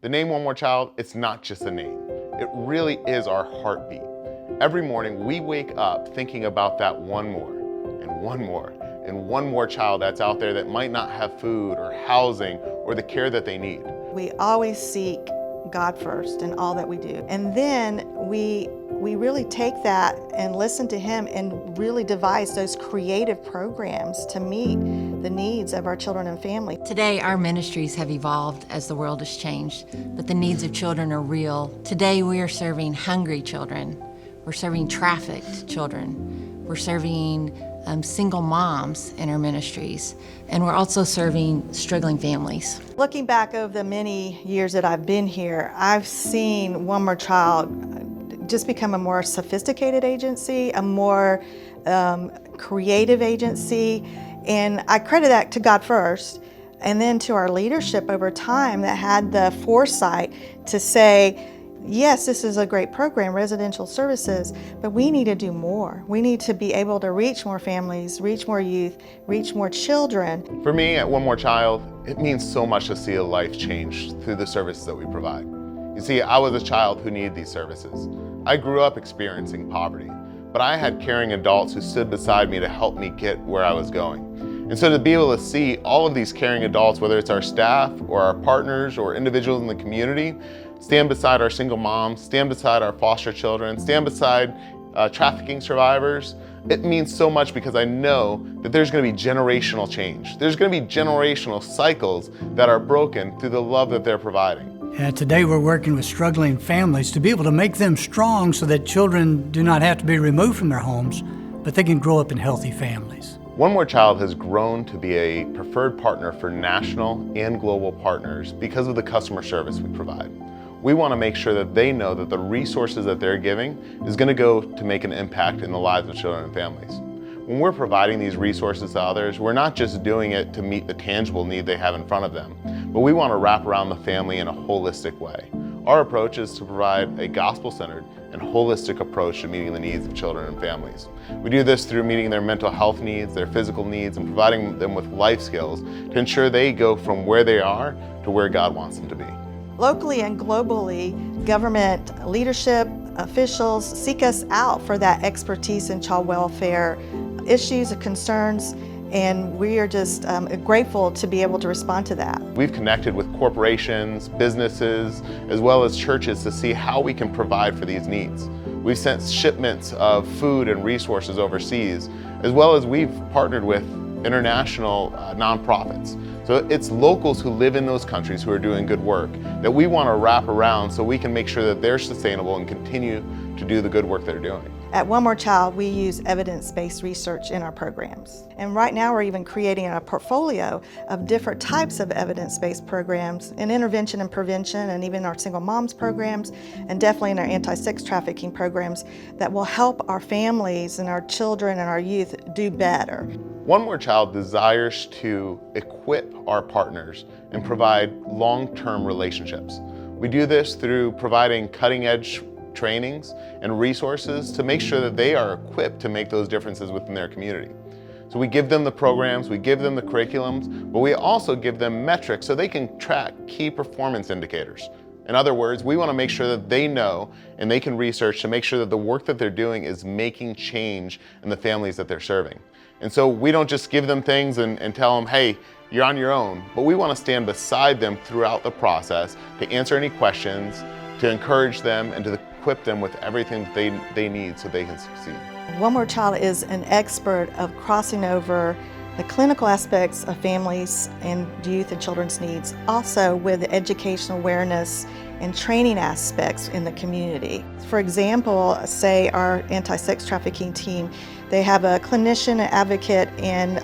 The name One More Child, it's not just a name. It really is our heartbeat. Every morning we wake up thinking about that one more, and one more, and one more child that's out there that might not have food or housing or the care that they need. We always seek God first in all that we do. And then we really take that and listen to Him and really devise those creative programs to meet the needs of our children and family. Today, our ministries have evolved as the world has changed, but the needs of children are real. Today, we are serving hungry children. We're serving trafficked children. We're serving single moms in our ministries, and we're also serving struggling families. Looking back over the many years that I've been here, I've seen One More Child just become a more sophisticated agency, a more creative agency, and I credit that to God first, and then to our leadership over time that had the foresight to say, yes, this is a great program, residential services, but we need to do more. We need to be able to reach more families, reach more youth, reach more children. For me, at One More Child, it means so much to see a life change through the services that we provide. You see, I was a child who needed these services. I grew up experiencing poverty, but I had caring adults who stood beside me to help me get where I was going. And so to be able to see all of these caring adults, whether it's our staff or our partners or individuals in the community, stand beside our single moms, stand beside our foster children, stand beside trafficking survivors, it means so much because I know that there's going to be generational change. There's going to be generational cycles that are broken through the love that they're providing. And today we're working with struggling families to be able to make them strong so that children do not have to be removed from their homes, but they can grow up in healthy families. One More Child has grown to be a preferred partner for national and global partners because of the customer service we provide. We want to make sure that they know that the resources that they're giving is going to go to make an impact in the lives of children and families. When we're providing these resources to others, we're not just doing it to meet the tangible need they have in front of them, but we want to wrap around the family in a holistic way. Our approach is to provide a gospel-centered and holistic approach to meeting the needs of children and families. We do this through meeting their mental health needs, their physical needs, and providing them with life skills to ensure they go from where they are to where God wants them to be. Locally and globally, government leadership, officials seek us out for that expertise in child welfare issues and concerns, and we are just grateful to be able to respond to that. We've connected with corporations, businesses, as well as churches to see how we can provide for these needs. We've sent shipments of food and resources overseas, as well as we've partnered with international nonprofits. So it's locals who live in those countries who are doing good work that we want to wrap around so we can make sure that they're sustainable and continue to do the good work they're doing. At One More Child, we use evidence-based research in our programs. And right now we're even creating a portfolio of different types of evidence-based programs in intervention and prevention, and even our single moms programs, and definitely in our anti-sex trafficking programs that will help our families and our children and our youth do better. One More Child desires to equip our partners and provide long-term relationships. We do this through providing cutting-edge trainings and resources to make sure that they are equipped to make those differences within their community. So we give them the programs, we give them the curriculums, but we also give them metrics so they can track key performance indicators. In other words, we want to make sure that they know and they can research to make sure that the work that they're doing is making change in the families that they're serving. And so we don't just give them things and tell them, hey, you're on your own, but we want to stand beside them throughout the process to answer any questions, to encourage them, and to equip them with everything they need so they can succeed. One More Child is an expert of crossing over the clinical aspects of families and youth and children's needs, also with the educational awareness and training aspects in the community. For example, say our anti-sex trafficking team, they have a clinician, an advocate, and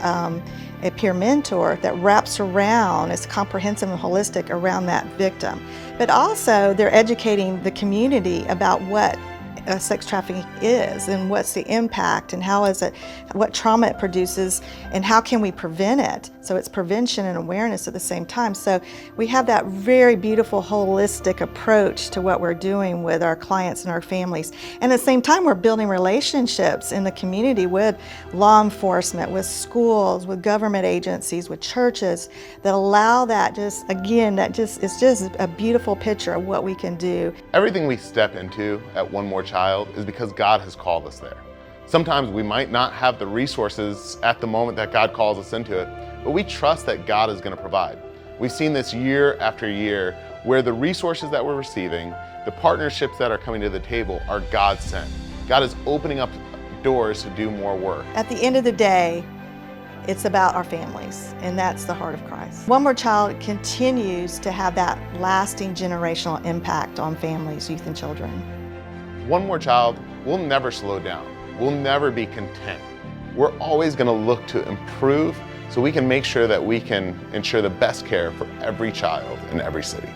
a peer mentor that wraps around, is comprehensive and holistic around that victim. But also they're educating the community about what sex trafficking is and what's the impact and how is it, what trauma it produces and how can we prevent it. So it's prevention and awareness at the same time. So we have that very beautiful holistic approach to what we're doing with our clients and our families. And at the same time, we're building relationships in the community with law enforcement, with schools, with government agencies, with churches that allow that just, again, that just is just a beautiful picture of what we can do. Everything we step into at One More Child is because God has called us there. Sometimes we might not have the resources at the moment that God calls us into it, but we trust that God is going to provide. We've seen this year after year where the resources that we're receiving, the partnerships that are coming to the table are God sent. God is opening up doors to do more work. At the end of the day, it's about our families, and that's the heart of Christ. One More Child continues to have that lasting generational impact on families, youth, and children. One More Child will never slow down. We'll never be content. We're always going to look to improve so we can make sure that we can ensure the best care for every child in every city.